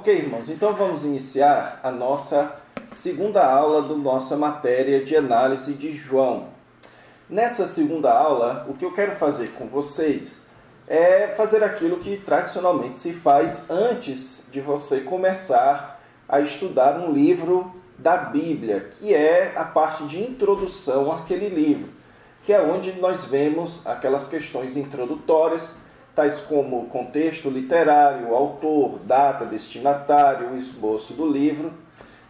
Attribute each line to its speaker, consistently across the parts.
Speaker 1: Ok, irmãos, então vamos iniciar a nossa segunda aula da nossa matéria de análise de João. Nessa segunda aula, o que eu quero fazer com vocês é fazer aquilo que tradicionalmente se faz antes de você começar a estudar um livro da Bíblia, que é a parte de introdução àquele livro, que é onde nós vemos aquelas questões introdutórias, tais como o contexto literário, o autor, data, destinatário, o esboço do livro,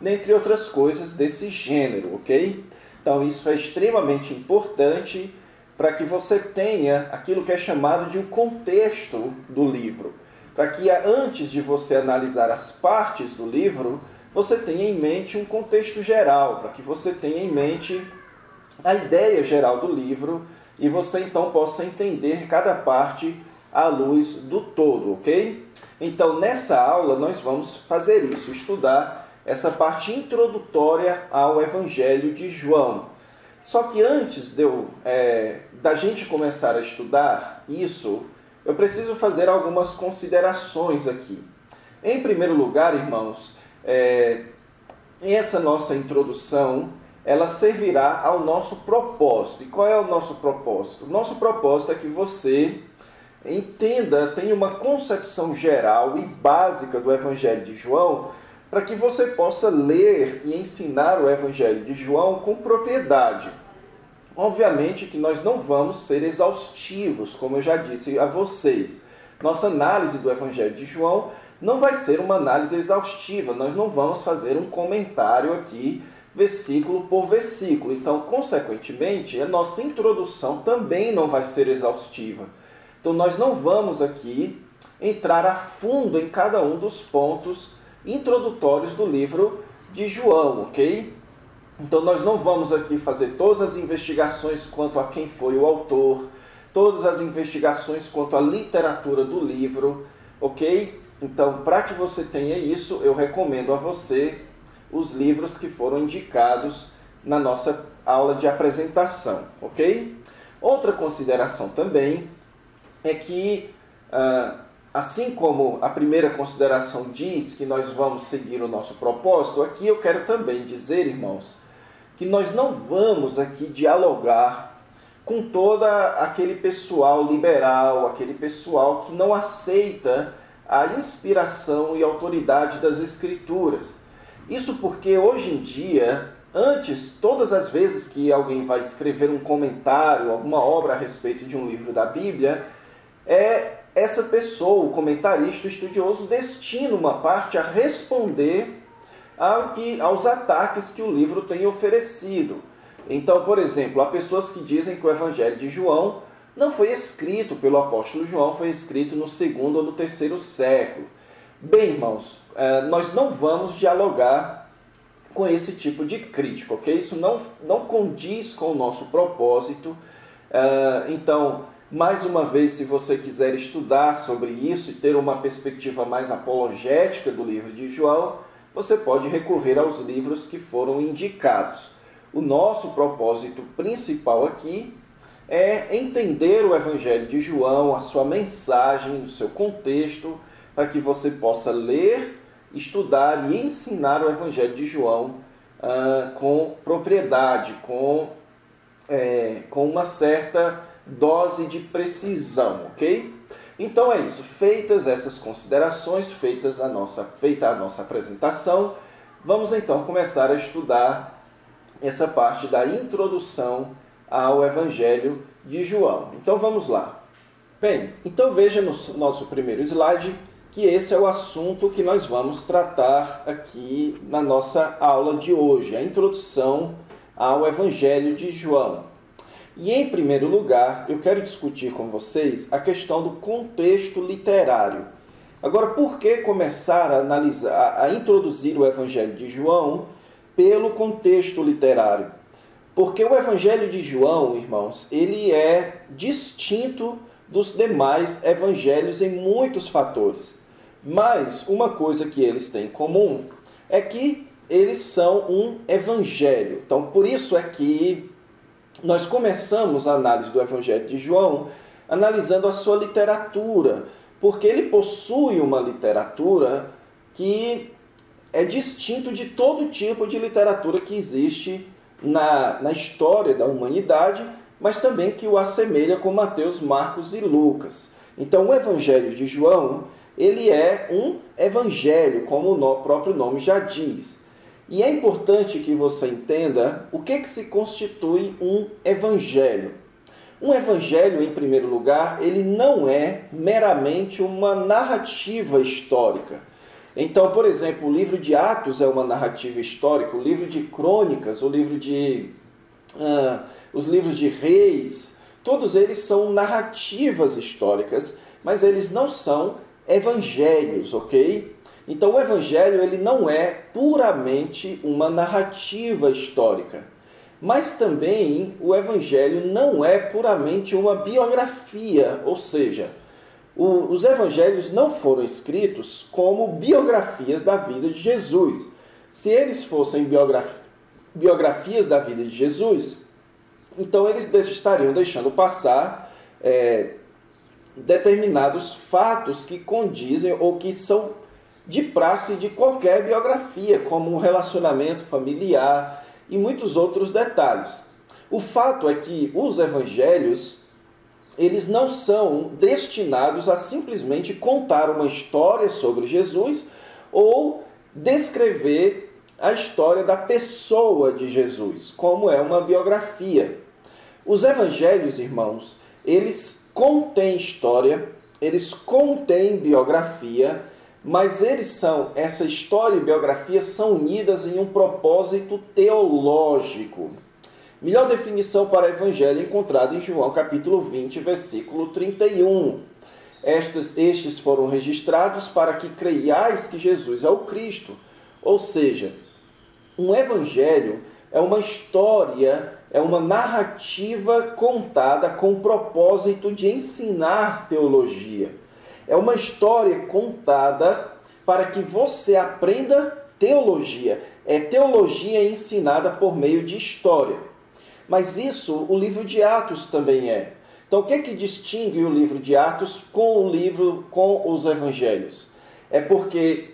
Speaker 1: dentre outras coisas desse gênero, ok? Então isso é extremamente importante para que você tenha aquilo que é chamado de um contexto do livro, para que antes de você analisar as partes do livro, você tenha em mente um contexto geral, para que você tenha em mente a ideia geral do livro e você então possa entender cada parte à luz do todo, ok? Então, nessa aula, nós vamos fazer isso, estudar essa parte introdutória ao Evangelho de João. Só que antes da gente começar a estudar isso, eu preciso fazer algumas considerações aqui. Em primeiro lugar, irmãos, essa nossa introdução, ela servirá ao nosso propósito. E qual é o nosso propósito? O nosso propósito é que você entenda, tenha uma concepção geral e básica do Evangelho de João, para que você possa ler e ensinar o Evangelho de João com propriedade. Obviamente que nós não vamos ser exaustivos, como eu já disse a vocês. Nossa análise do Evangelho de João não vai ser uma análise exaustiva, nós não vamos fazer um comentário aqui, versículo por versículo. Então, consequentemente, a nossa introdução também não vai ser exaustiva. Então, nós não vamos aqui entrar a fundo em cada um dos pontos introdutórios do livro de João, ok? Então, nós não vamos aqui fazer todas as investigações quanto a quem foi o autor, todas as investigações quanto à literatura do livro, ok? Então, para que você tenha isso, eu recomendo a você os livros que foram indicados na nossa aula de apresentação, ok? Outra consideração também é que, assim como a primeira consideração diz que nós vamos seguir o nosso propósito, aqui eu quero também dizer, irmãos, que nós não vamos aqui dialogar com todo aquele pessoal liberal, aquele pessoal que não aceita a inspiração e autoridade das Escrituras. Isso porque hoje em dia, antes, todas as vezes que alguém vai escrever um comentário, alguma obra a respeito de um livro da Bíblia, essa pessoa, o comentarista, o estudioso, destina uma parte a responder aos ataques que o livro tem oferecido. Então, por exemplo, há pessoas que dizem que o Evangelho de João não foi escrito pelo apóstolo João, foi escrito no 2º ou no 3º século. Bem, irmãos, nós não vamos dialogar com esse tipo de crítica, ok? Isso não condiz com o nosso propósito. Então, mais uma vez, se você quiser estudar sobre isso e ter uma perspectiva mais apologética do livro de João, você pode recorrer aos livros que foram indicados. O nosso propósito principal aqui é entender o Evangelho de João, a sua mensagem, o seu contexto, para que você possa ler, estudar e ensinar o Evangelho de João com propriedade, com uma certa dose de precisão, ok? Então é isso, feitas essas considerações, feita a nossa apresentação, vamos então começar a estudar essa parte da introdução ao Evangelho de João. Então vamos lá. Bem, então veja no nosso primeiro slide que esse é o assunto que nós vamos tratar aqui na nossa aula de hoje, a introdução ao Evangelho de João. E, em primeiro lugar, eu quero discutir com vocês a questão do contexto literário. Agora, por que começar a introduzir o Evangelho de João pelo contexto literário? Porque o Evangelho de João, irmãos, ele é distinto dos demais evangelhos em muitos fatores. Mas uma coisa que eles têm em comum é que eles são um evangelho. Então, por isso é que nós começamos a análise do Evangelho de João analisando a sua literatura, porque ele possui uma literatura que é distinto de todo tipo de literatura que existe na história da humanidade, mas também que o assemelha com Mateus, Marcos e Lucas. Então, o Evangelho de João, ele é um evangelho, como o próprio nome já diz. E é importante que você entenda o que se constitui um evangelho. Um evangelho, em primeiro lugar, ele não é meramente uma narrativa histórica. Então, por exemplo, o livro de Atos é uma narrativa histórica, o livro de Crônicas, os livros de Reis, todos eles são narrativas históricas, mas eles não são evangelhos, ok? Então, o evangelho ele não é puramente uma narrativa histórica, mas também o evangelho não é puramente uma biografia, ou seja, os evangelhos não foram escritos como biografias da vida de Jesus. Se eles fossem biografias da vida de Jesus, então eles estariam deixando passar determinados fatos que condizem ou que são de praxe de qualquer biografia, como um relacionamento familiar e muitos outros detalhes. O fato é que os evangelhos, eles não são destinados a simplesmente contar uma história sobre Jesus ou descrever a história da pessoa de Jesus, como é uma biografia. Os evangelhos, irmãos, eles contêm história, eles contêm biografia, mas essa história e biografia são unidas em um propósito teológico. Melhor definição para evangelho encontrada em João capítulo 20, versículo 31. Estes foram registrados para que creiais que Jesus é o Cristo. Ou seja, um evangelho é uma história, é uma narrativa contada com o propósito de ensinar teologia. É uma história contada para que você aprenda teologia. É teologia ensinada por meio de história. Mas isso o livro de Atos também é. Então, o que é que distingue o livro de Atos com os evangelhos? É porque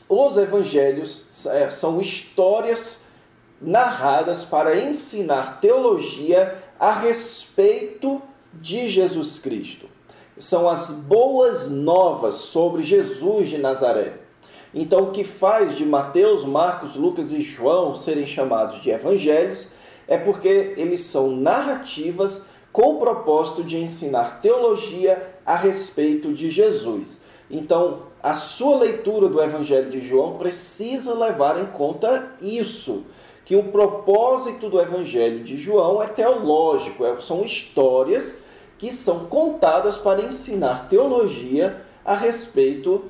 Speaker 1: os evangelhos são histórias narradas para ensinar teologia a respeito de Jesus Cristo. São as boas novas sobre Jesus de Nazaré. Então, o que faz de Mateus, Marcos, Lucas e João serem chamados de evangelhos é porque eles são narrativas com o propósito de ensinar teologia a respeito de Jesus. Então, a sua leitura do Evangelho de João precisa levar em conta isso, que o propósito do Evangelho de João é teológico, são histórias que são contadas para ensinar teologia a respeito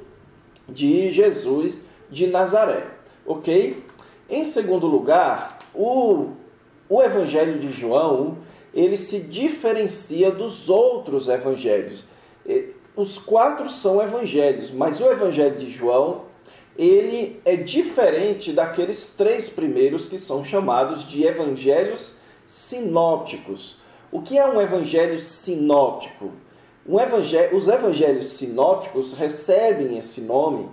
Speaker 1: de Jesus de Nazaré, ok? Em segundo lugar, o Evangelho de João, ele se diferencia dos outros evangelhos. Os 4 são evangelhos, mas o Evangelho de João, ele é diferente daqueles 3 primeiros que são chamados de evangelhos sinópticos. O que é um evangelho sinóptico? Os evangelhos sinópticos recebem esse nome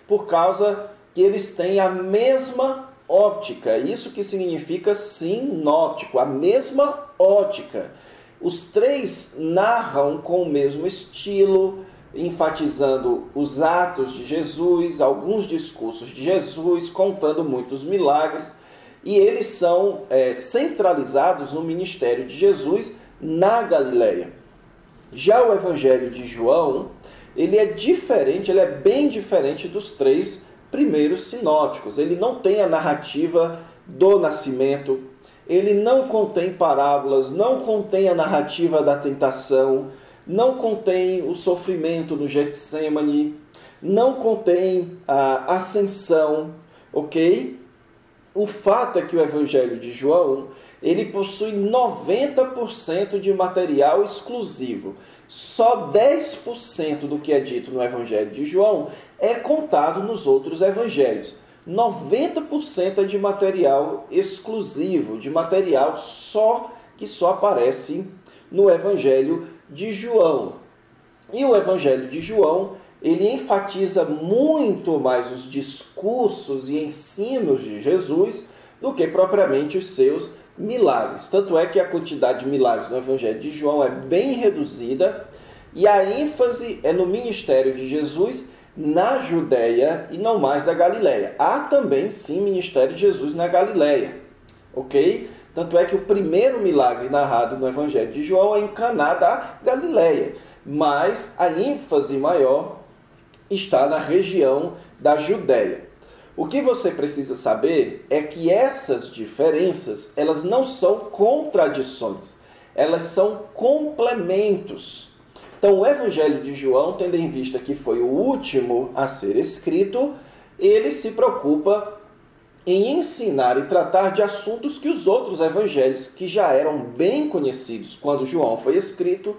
Speaker 1: por causa que eles têm a mesma óptica. Isso que significa sinóptico, a mesma ótica. Os 3 narram com o mesmo estilo, enfatizando os atos de Jesus, alguns discursos de Jesus, contando muitos milagres. E eles são centralizados no ministério de Jesus na Galileia. Já o Evangelho de João, ele é diferente, ele é bem diferente dos 3 primeiros sinóticos. Ele não tem a narrativa do nascimento, ele não contém parábolas, não contém a narrativa da tentação, não contém o sofrimento no Getsemane, não contém a ascensão, ok? O fato é que o Evangelho de João, ele possui 90% de material exclusivo. Só 10% do que é dito no Evangelho de João é contado nos outros evangelhos. 90% é de material exclusivo, de material que só aparece no Evangelho de João. E o Evangelho de João, ele enfatiza muito mais os discursos e ensinos de Jesus do que propriamente os seus milagres. Tanto é que a quantidade de milagres no Evangelho de João é bem reduzida e a ênfase é no ministério de Jesus na Judéia e não mais na Galileia. Há também, sim, ministério de Jesus na Galileia, ok? Tanto é que o primeiro milagre narrado no Evangelho de João é em Caná da Galileia, mas a ênfase maior está na região da Judéia. O que você precisa saber é que essas diferenças, elas não são contradições, elas são complementos. Então, o Evangelho de João, tendo em vista que foi o último a ser escrito, ele se preocupa em ensinar e tratar de assuntos que os outros evangelhos, que já eram bem conhecidos quando João foi escrito,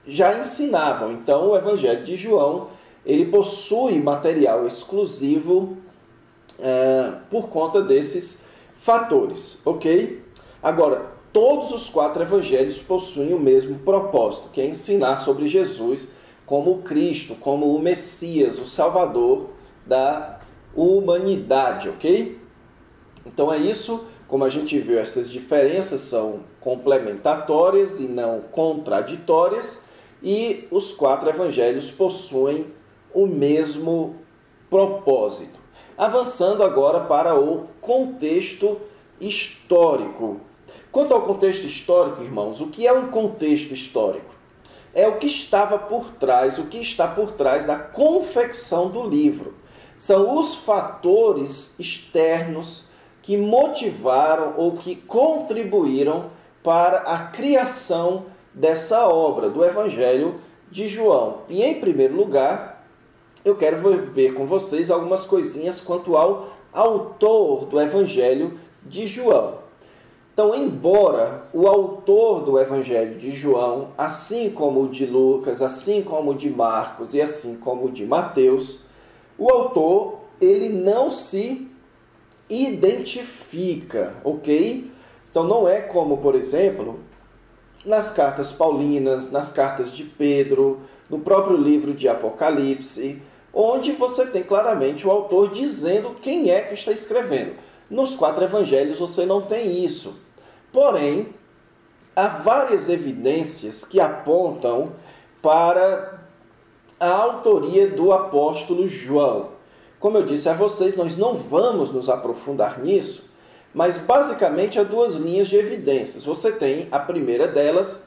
Speaker 1: já ensinavam. Então, o Evangelho de João, ele possui material exclusivo por conta desses fatores, ok? Agora, todos os 4 evangelhos possuem o mesmo propósito, que é ensinar sobre Jesus como o Cristo, como o Messias, o Salvador da humanidade, ok? Então é isso, como a gente viu, essas diferenças são complementatórias e não contraditórias, e os 4 evangelhos possuem o mesmo propósito. Avançando agora para o contexto histórico. Quanto ao contexto histórico, irmãos, o que é um contexto histórico? É o que estava por trás, o que está por trás da confecção do livro. São os fatores externos que motivaram ou que contribuíram para a criação dessa obra, do Evangelho de João. E, em primeiro lugar, eu quero ver com vocês algumas coisinhas quanto ao autor do Evangelho de João. Então, embora o autor do Evangelho de João, assim como o de Lucas, assim como o de Marcos e assim como o de Mateus, o autor, ele não se identifica, ok? Então, não é como, por exemplo, nas cartas paulinas, nas cartas de Pedro, no próprio livro de Apocalipse, onde você tem claramente o autor dizendo quem é que está escrevendo. Nos 4 evangelhos você não tem isso. Porém, há várias evidências que apontam para a autoria do apóstolo João. Como eu disse a vocês, nós não vamos nos aprofundar nisso, mas basicamente há 2 linhas de evidências. Você tem a primeira delas,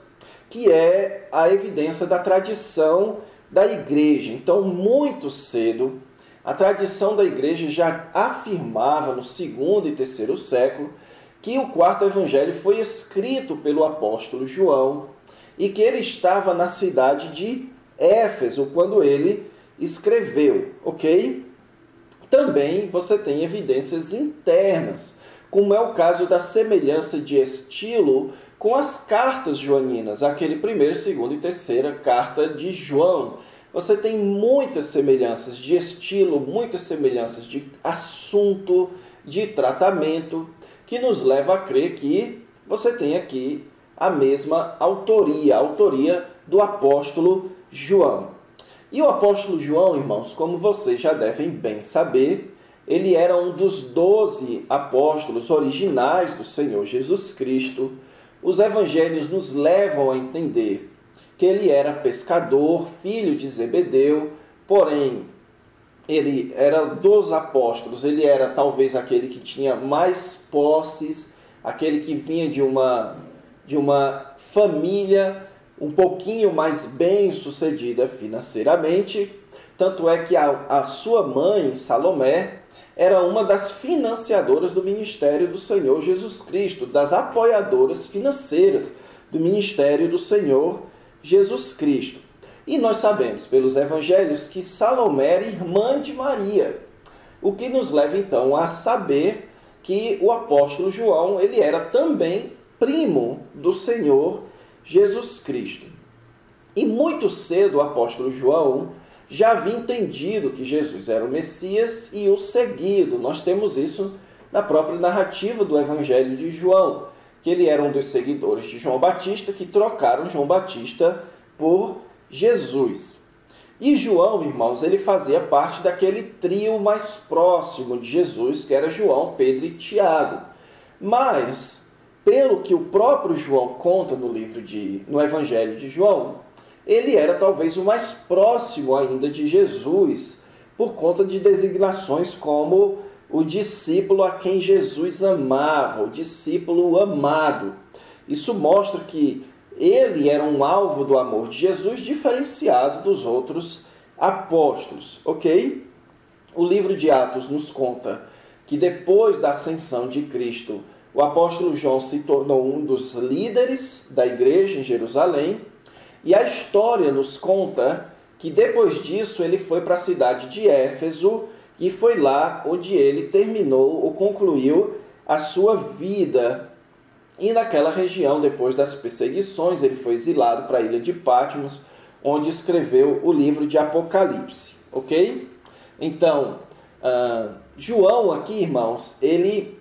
Speaker 1: que é a evidência da tradição da igreja. Então, muito cedo, a tradição da igreja já afirmava no 2º e 3º século que o 4º evangelho foi escrito pelo apóstolo João e que ele estava na cidade de Éfeso quando ele escreveu, ok? Também você tem evidências internas, como é o caso da semelhança de estilo com as cartas joaninas, aquele 1º, 2º e 3ª carta de João. Você tem muitas semelhanças de estilo, muitas semelhanças de assunto, de tratamento, que nos leva a crer que você tem aqui a mesma autoria, a autoria do apóstolo João. E o apóstolo João, irmãos, como vocês já devem bem saber, ele era um dos 12 apóstolos originais do Senhor Jesus Cristo. Os evangelhos nos levam a entender que ele era pescador, filho de Zebedeu, porém, ele era dos apóstolos, ele era talvez aquele que tinha mais posses, aquele que vinha de uma família um pouquinho mais bem sucedida financeiramente, tanto é que a sua mãe, Salomé, era uma das financiadoras do ministério do Senhor Jesus Cristo, das apoiadoras financeiras do ministério do Senhor Jesus Cristo. E nós sabemos pelos evangelhos que Salomé era irmã de Maria, o que nos leva então a saber que o apóstolo João ele era também primo do Senhor Jesus Cristo. E muito cedo o apóstolo João já havia entendido que Jesus era o Messias e o seguido. Nós temos isso na própria narrativa do Evangelho de João, que ele era um dos seguidores de João Batista que trocaram João Batista por Jesus. E João, irmãos, ele fazia parte daquele trio mais próximo de Jesus, que era João, Pedro e Tiago. Mas, pelo que o próprio João conta no Evangelho de João, ele era talvez o mais próximo ainda de Jesus, por conta de designações como o discípulo a quem Jesus amava, o discípulo amado. Isso mostra que ele era um alvo do amor de Jesus, diferenciado dos outros apóstolos, ok? O livro de Atos nos conta que depois da ascensão de Cristo, o apóstolo João se tornou um dos líderes da igreja em Jerusalém, e a história nos conta que depois disso ele foi para a cidade de Éfeso, e foi lá onde ele terminou ou concluiu a sua vida. E naquela região, depois das perseguições, ele foi exilado para a ilha de Patmos, onde escreveu o livro de Apocalipse, ok? Então, João aqui, irmãos, ele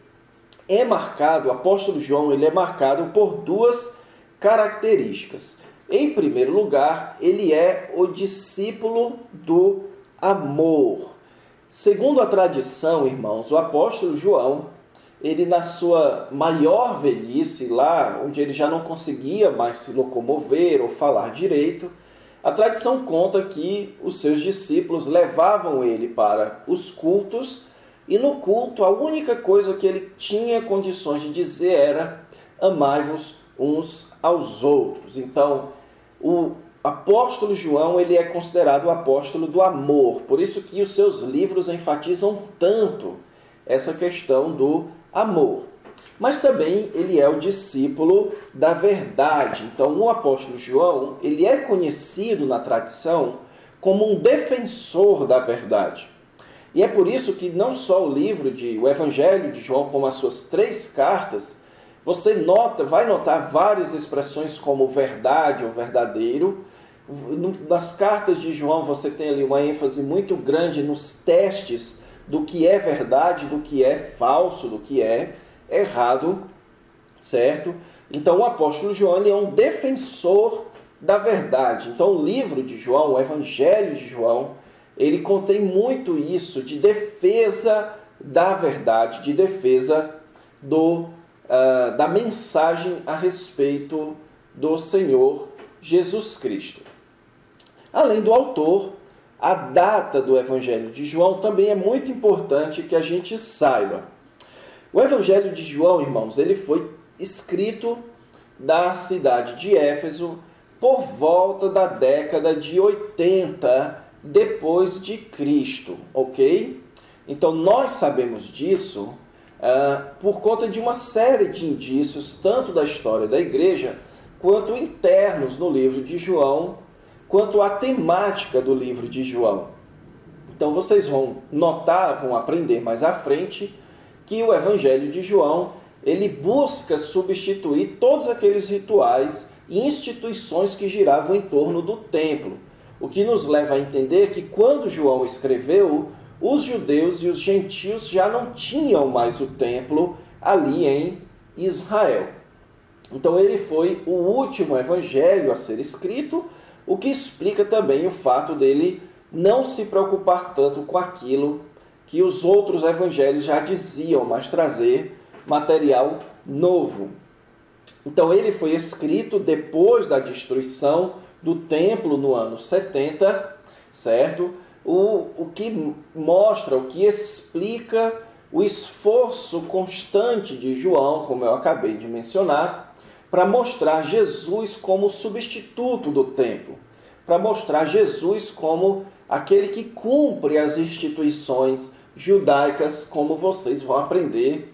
Speaker 1: é marcado, o apóstolo João, ele é marcado por duas características. Em primeiro lugar, ele é o discípulo do amor. Segundo a tradição, irmãos, o apóstolo João, ele na sua maior velhice, lá onde ele já não conseguia mais se locomover ou falar direito, a tradição conta que os seus discípulos levavam ele para os cultos, e no culto a única coisa que ele tinha condições de dizer era: amai-vos uns aos outros. Então, o apóstolo João, ele é considerado o apóstolo do amor, por isso que os seus livros enfatizam tanto essa questão do amor. Mas também ele é o discípulo da verdade. Então, o apóstolo João, ele é conhecido na tradição como um defensor da verdade. E é por isso que não só o Evangelho de João, como as suas 3 cartas, você vai notar várias expressões como verdade ou verdadeiro. Nas cartas de João você tem ali uma ênfase muito grande nos testes do que é verdade, do que é falso, do que é errado, certo? Então o apóstolo João, ele é um defensor da verdade. Então o livro de João, o Evangelho de João, ele contém muito isso de defesa da verdade, de defesa da mensagem a respeito do Senhor Jesus Cristo. Além do autor, a data do Evangelho de João também é muito importante que a gente saiba. O Evangelho de João, irmãos, ele foi escrito da cidade de Éfeso por volta da década de 80 depois de Cristo, ok? Então nós sabemos disso por conta de uma série de indícios, tanto da história da igreja, quanto internos no livro de João, quanto à temática do livro de João. Então vocês vão notar, vão aprender mais à frente, que o Evangelho de João, ele busca substituir todos aqueles rituais e instituições que giravam em torno do templo. O que nos leva a entender que quando João escreveu, os judeus e os gentios já não tinham mais o templo ali em Israel. Então ele foi o último evangelho a ser escrito, o que explica também o fato dele não se preocupar tanto com aquilo que os outros evangelhos já diziam, mas trazer material novo. Então ele foi escrito depois da destruição do templo no ano 70, certo? O que mostra, o que explica o esforço constante de João, como eu acabei de mencionar, para mostrar Jesus como substituto do templo, para mostrar Jesus como aquele que cumpre as instituições judaicas, como vocês vão aprender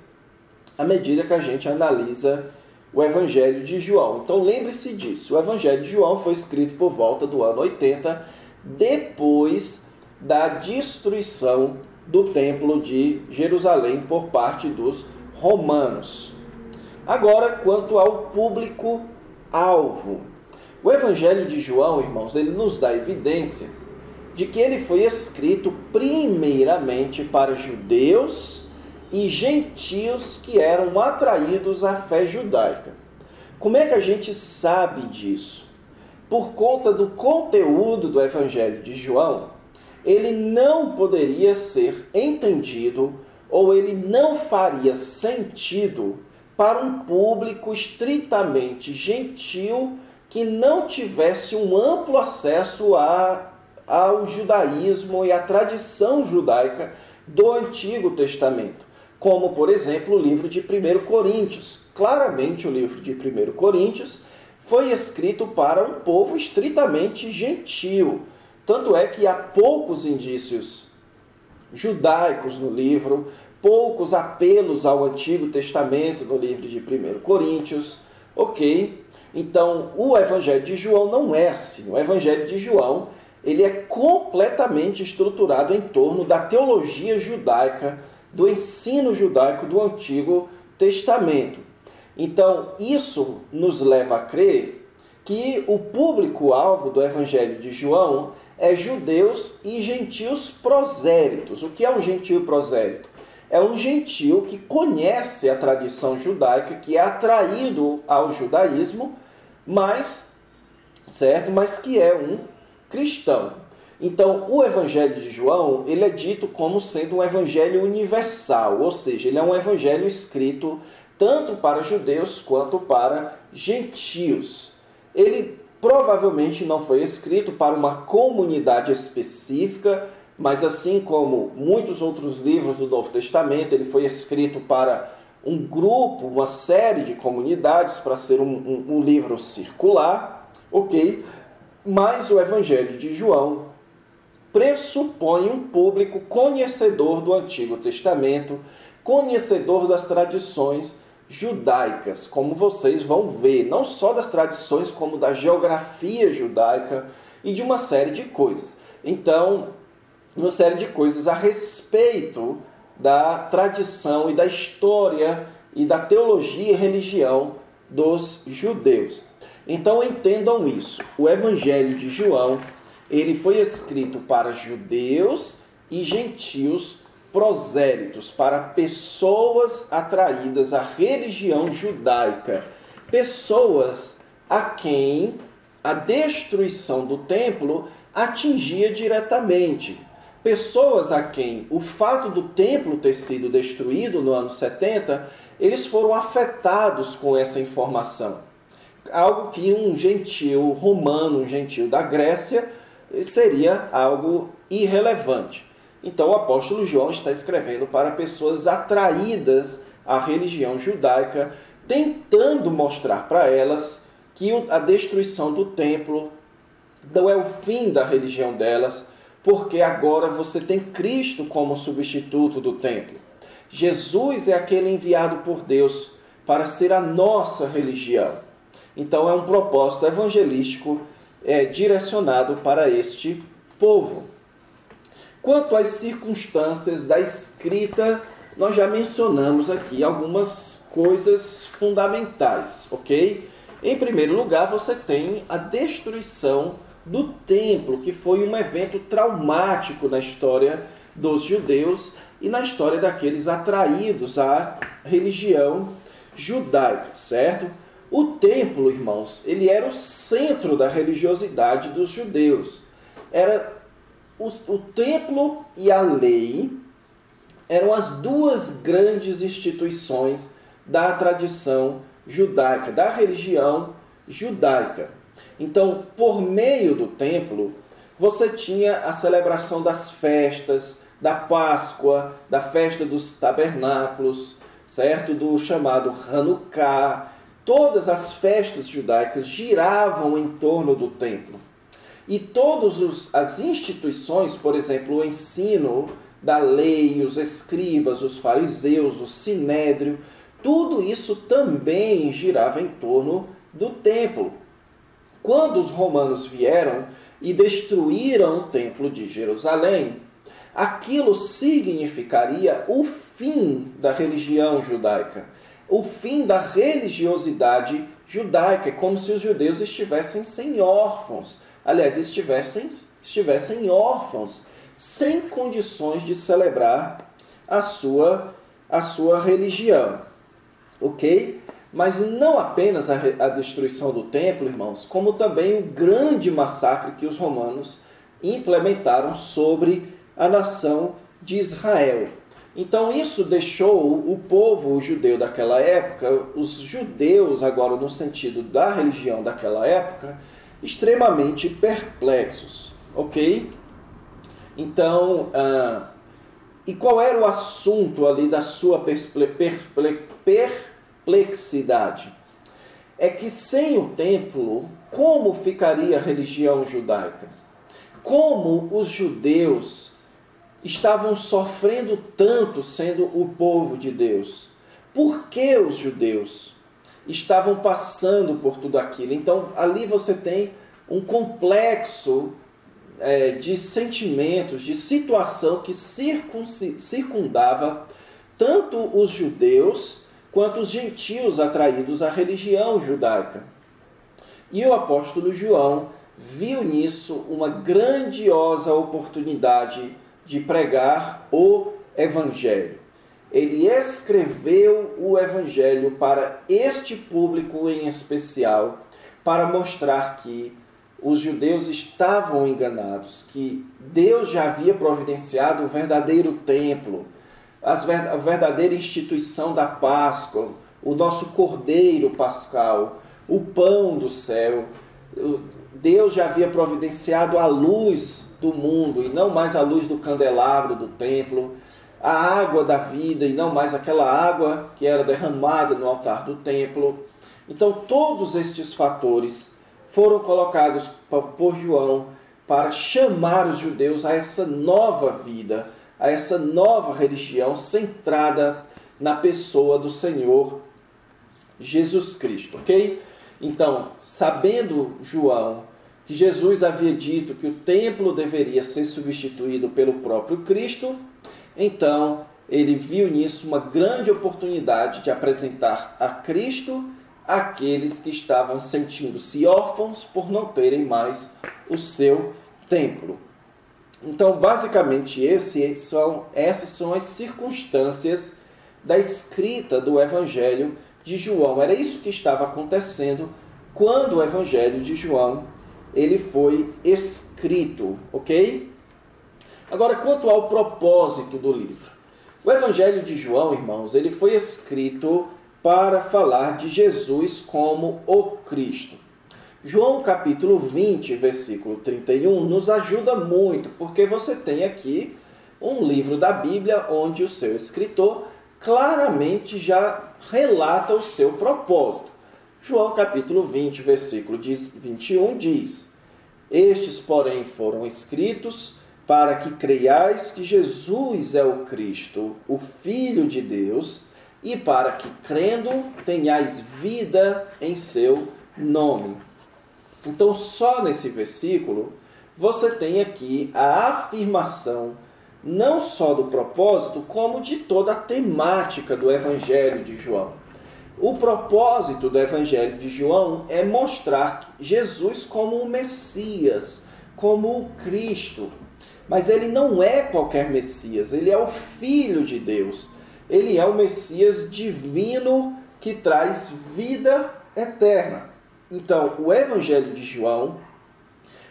Speaker 1: à medida que a gente analisa o Evangelho de João. Então lembre-se disso, o Evangelho de João foi escrito por volta do ano 80, depois da destruição do Templo de Jerusalém por parte dos romanos. Agora, quanto ao público-alvo. O Evangelho de João, irmãos, ele nos dá evidências de que ele foi escrito primeiramente para judeus e gentios que eram atraídos à fé judaica. Como é que a gente sabe disso? por conta do conteúdo do Evangelho de João, ele não poderia ser entendido ou ele não faria sentido para um público estritamente gentil que não tivesse um amplo acesso ao judaísmo e à tradição judaica do Antigo Testamento, como, por exemplo, o livro de 1 Coríntios. Claramente, o livro de 1 Coríntios foi escrito para um povo estritamente gentil. Tanto é que há poucos indícios judaicos no livro, poucos apelos ao Antigo Testamento no livro de 1 Coríntios, ok? Então, o Evangelho de João não é assim. O Evangelho de João, ele é completamente estruturado em torno da teologia judaica, do ensino judaico do Antigo Testamento. Então, isso nos leva a crer que o público-alvo do Evangelho de João é judeus e gentios prosélitos. O que é um gentio prosélito? É um gentio que conhece a tradição judaica, que é atraído ao judaísmo, mas que é um cristão. Então, o Evangelho de João, ele é dito como sendo um evangelho universal, ou seja, ele é um evangelho escrito tanto para judeus quanto para gentios. Ele provavelmente não foi escrito para uma comunidade específica, mas assim como muitos outros livros do Novo Testamento, ele foi escrito para um grupo, uma série de comunidades, para ser um livro circular, ok? Mas o Evangelho de João pressupõe um público conhecedor do Antigo Testamento, conhecedor das tradições judaicas, como vocês vão ver, não só das tradições, como da geografia judaica e de uma série de coisas. Então, uma série de coisas a respeito da tradição e da história e da teologia e religião dos judeus. Então, entendam isso. O Evangelho de João, ele foi escrito para judeus e gentios prosélitos, para pessoas atraídas à religião judaica, pessoas a quem a destruição do templo atingia diretamente, pessoas a quem o fato do templo ter sido destruído no ano 70, eles foram afetados com essa informação. Algo que um gentio romano, um gentio da Grécia, seria algo irrelevante. Então o apóstolo João está escrevendo para pessoas atraídas à religião judaica, tentando mostrar para elas que a destruição do templo não é o fim da religião delas, porque agora você tem Cristo como substituto do templo. Jesus é aquele enviado por Deus para ser a nossa religião. Então é um propósito evangelístico direcionado para este povo. Quanto às circunstâncias da escrita, nós já mencionamos aqui algumas coisas fundamentais, ok? Em primeiro lugar, você tem a destruição do templo, que foi um evento traumático na história dos judeus e na história daqueles atraídos à religião judaica, certo? O templo, irmãos, ele era o centro da religiosidade dos judeus. Era o templo e a lei eram as duas grandes instituições da tradição judaica, da religião judaica. Então, por meio do templo, você tinha a celebração das festas, da Páscoa, da festa dos tabernáculos, certo? Do chamado Hanukkah. Todas as festas judaicas giravam em torno do templo. E todas as instituições, por exemplo, o ensino da lei, os escribas, os fariseus, o sinédrio, tudo isso também girava em torno do templo. Quando os romanos vieram e destruíram o templo de Jerusalém, aquilo significaria o fim da religião judaica, o fim da religiosidade judaica. É como se os judeus estivessem sem órfãos, aliás, estivessem órfãos, sem condições de celebrar a sua religião, ok? Mas não apenas a destruição do templo, irmãos, como também o grande massacre que os romanos implementaram sobre a nação de Israel. Então isso deixou o povo judeu daquela época, os judeus agora no sentido da religião daquela época, extremamente perplexos, ok? Então, e qual era o assunto ali da sua perplexidade? É que sem o templo, como ficaria a religião judaica? Como os judeus estavam sofrendo tanto sendo o povo de Deus? Por que os judeus estavam passando por tudo aquilo? Então, ali você tem um complexo de sentimentos, de situação que circundava tanto os judeus quanto os gentios atraídos à religião judaica. E o apóstolo João viu nisso uma grandiosa oportunidade de pregar o Evangelho. Ele escreveu o Evangelho para este público em especial, para mostrar que os judeus estavam enganados, que Deus já havia providenciado o verdadeiro templo, a verdadeira instituição da Páscoa, o nosso Cordeiro Pascal, o pão do céu. Deus já havia providenciado a luz do mundo, e não mais a luz do candelabro do templo, a água da vida, e não mais aquela água que era derramada no altar do templo. Então, todos estes fatores foram colocados por João para chamar os judeus a essa nova vida, a essa nova religião centrada na pessoa do Senhor Jesus Cristo, ok? Então, sabendo João que Jesus havia dito que o templo deveria ser substituído pelo próprio Cristo, então ele viu nisso uma grande oportunidade de apresentar a Cristo àqueles que estavam sentindo-se órfãos por não terem mais o seu templo. Então, basicamente, essas são as circunstâncias da escrita do Evangelho de João. Era isso que estava acontecendo quando o Evangelho de João ele foi escrito, ok? Agora, quanto ao propósito do livro. O Evangelho de João, irmãos, ele foi escrito para falar de Jesus como o Cristo. João capítulo 20, versículo 31, nos ajuda muito, porque você tem aqui um livro da Bíblia onde o seu escritor claramente já relata o seu propósito. João capítulo 20, versículo 21 diz: Estes, porém, foram escritos para que creiais que Jesus é o Cristo, o Filho de Deus, e para que, crendo, tenhais vida em seu nome. Então, só nesse versículo, você tem aqui a afirmação não só do propósito, como de toda a temática do Evangelho de João. O propósito do Evangelho de João é mostrar Jesus como o Messias, como o Cristo. Mas ele não é qualquer Messias, ele é o Filho de Deus. Ele é o Messias divino que traz vida eterna. Então, o Evangelho de João,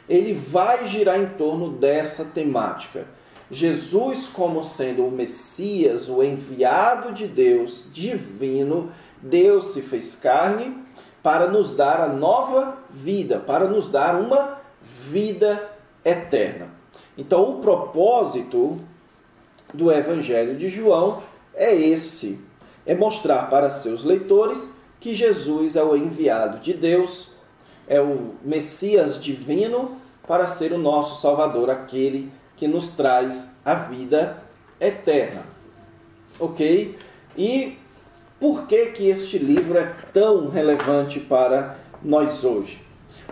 Speaker 1: ele vai girar em torno dessa temática. Jesus como sendo o Messias, o enviado de Deus, divino, Deus se fez carne para nos dar a nova vida, para nos dar uma vida eterna. Então, o propósito do Evangelho de João é esse, é mostrar para seus leitores que Jesus é o enviado de Deus, é o Messias divino para ser o nosso Salvador, aquele que nos traz a vida eterna. Ok? E por que este livro é tão relevante para nós hoje?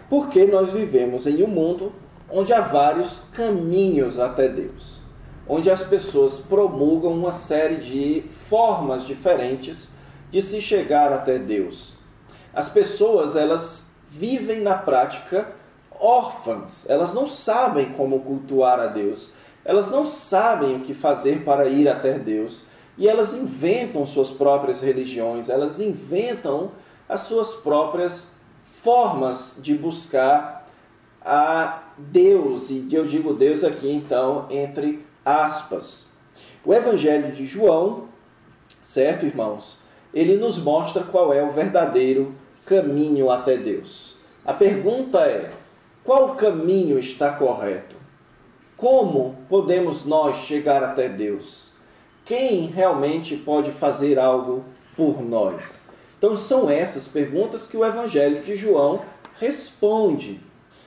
Speaker 1: Porque nós vivemos em um mundo onde há vários caminhos até Deus, onde as pessoas promulgam uma série de formas diferentes de se chegar até Deus. As pessoas, elas vivem na prática órfãs, elas não sabem como cultuar a Deus, elas não sabem o que fazer para ir até Deus, e elas inventam suas próprias religiões, elas inventam as suas próprias formas de buscar a Deus, e eu digo Deus aqui então entre aspas. O Evangelho de João, certo, irmãos? Ele nos mostra qual é o verdadeiro caminho até Deus. A pergunta é: qual caminho está correto? Como podemos nós chegar até Deus? Quem realmente pode fazer algo por nós? Então são essas perguntas que o Evangelho de João responde.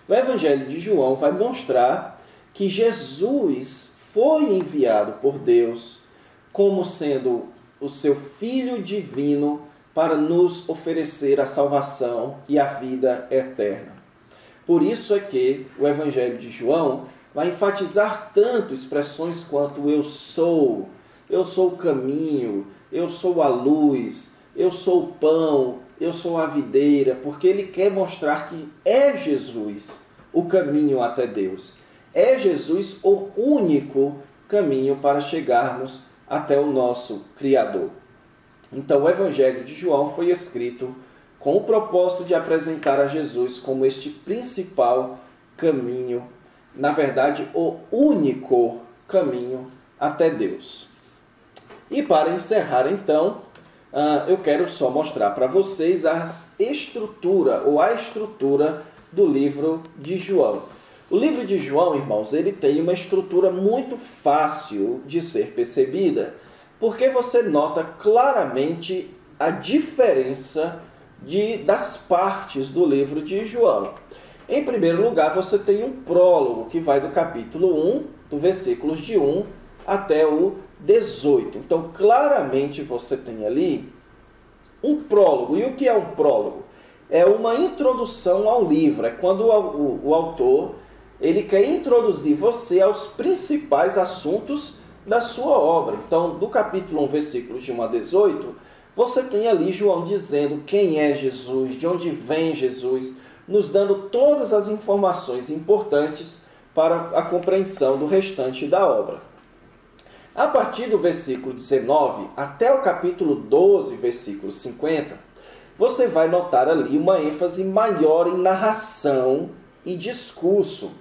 Speaker 1: O Evangelho de João vai mostrar que Jesus foi enviado por Deus como sendo o seu Filho divino para nos oferecer a salvação e a vida eterna. Por isso é que o Evangelho de João vai enfatizar tanto expressões quanto eu sou o caminho, eu sou a luz, eu sou o pão, eu sou a videira, porque ele quer mostrar que é Jesus o caminho até Deus. É Jesus o único caminho para chegarmos até o nosso Criador. Então o Evangelho de João foi escrito com o propósito de apresentar a Jesus como este principal caminho, na verdade, o único caminho até Deus. E para encerrar, então, eu quero só mostrar para vocês a estrutura do livro de João. O livro de João, irmãos, ele tem uma estrutura muito fácil de ser percebida, porque você nota claramente a diferença das partes do livro de João. Em primeiro lugar, você tem um prólogo que vai do capítulo 1, do versículos de 1 até o 18. Então, claramente você tem ali um prólogo. E o que é um prólogo? É uma introdução ao livro. É quando o autor ele quer introduzir você aos principais assuntos da sua obra. Então, do capítulo 1, versículos de 1 a 18, você tem ali João dizendo quem é Jesus, de onde vem Jesus, nos dando todas as informações importantes para a compreensão do restante da obra. A partir do versículo 19 até o capítulo 12, versículo 50, você vai notar ali uma ênfase maior em narração e discurso.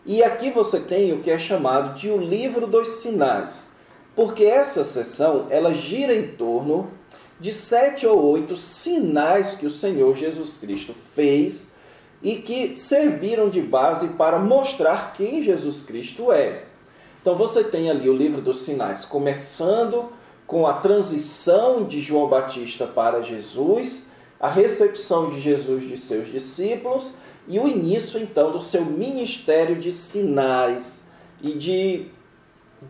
Speaker 1: E aqui você tem o que é chamado de o livro dos sinais, porque essa seção ela gira em torno de 7 ou 8 sinais que o Senhor Jesus Cristo fez e que serviram de base para mostrar quem Jesus Cristo é. Então você tem ali o livro dos sinais, começando com a transição de João Batista para Jesus, a recepção de Jesus de seus discípulos e o início então do seu ministério de sinais e de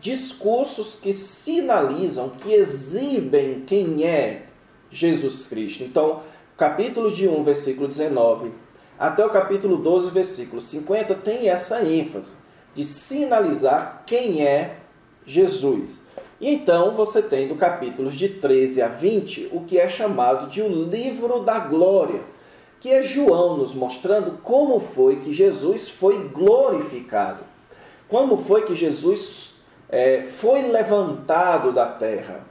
Speaker 1: discursos que sinalizam, que exibem quem é Jesus Cristo. Então, capítulo de 1, versículo 19, até o capítulo 12, versículo 50, tem essa ênfase de sinalizar quem é Jesus. E então você tem do capítulos de 13 a 20 o que é chamado de o livro da glória, que é João nos mostrando como foi que Jesus foi glorificado, como foi que Jesus foi levantado da terra.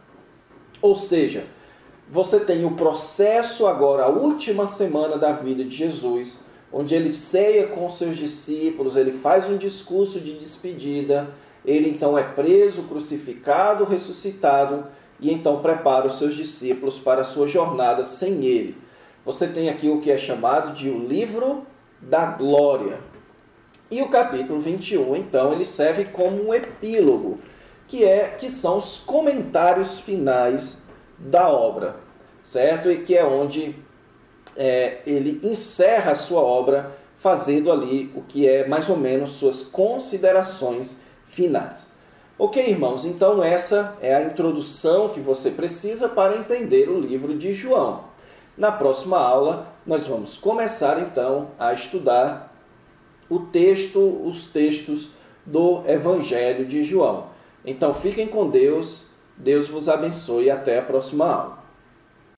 Speaker 1: Ou seja, você tem o processo agora, a última semana da vida de Jesus, onde ele ceia com os seus discípulos, ele faz um discurso de despedida, ele então é preso, crucificado, ressuscitado, e então prepara os seus discípulos para a sua jornada sem ele. Você tem aqui o que é chamado de o livro da glória. E o capítulo 21, então, ele serve como um epílogo, que são os comentários finais da obra, certo? E que é onde ele encerra a sua obra, fazendo ali o que é mais ou menos suas considerações finais. Ok, irmãos? Então essa é a introdução que você precisa para entender o livro de João. Na próxima aula, nós vamos começar então a estudar os textos do Evangelho de João. Então fiquem com Deus, Deus vos abençoe e até a próxima aula.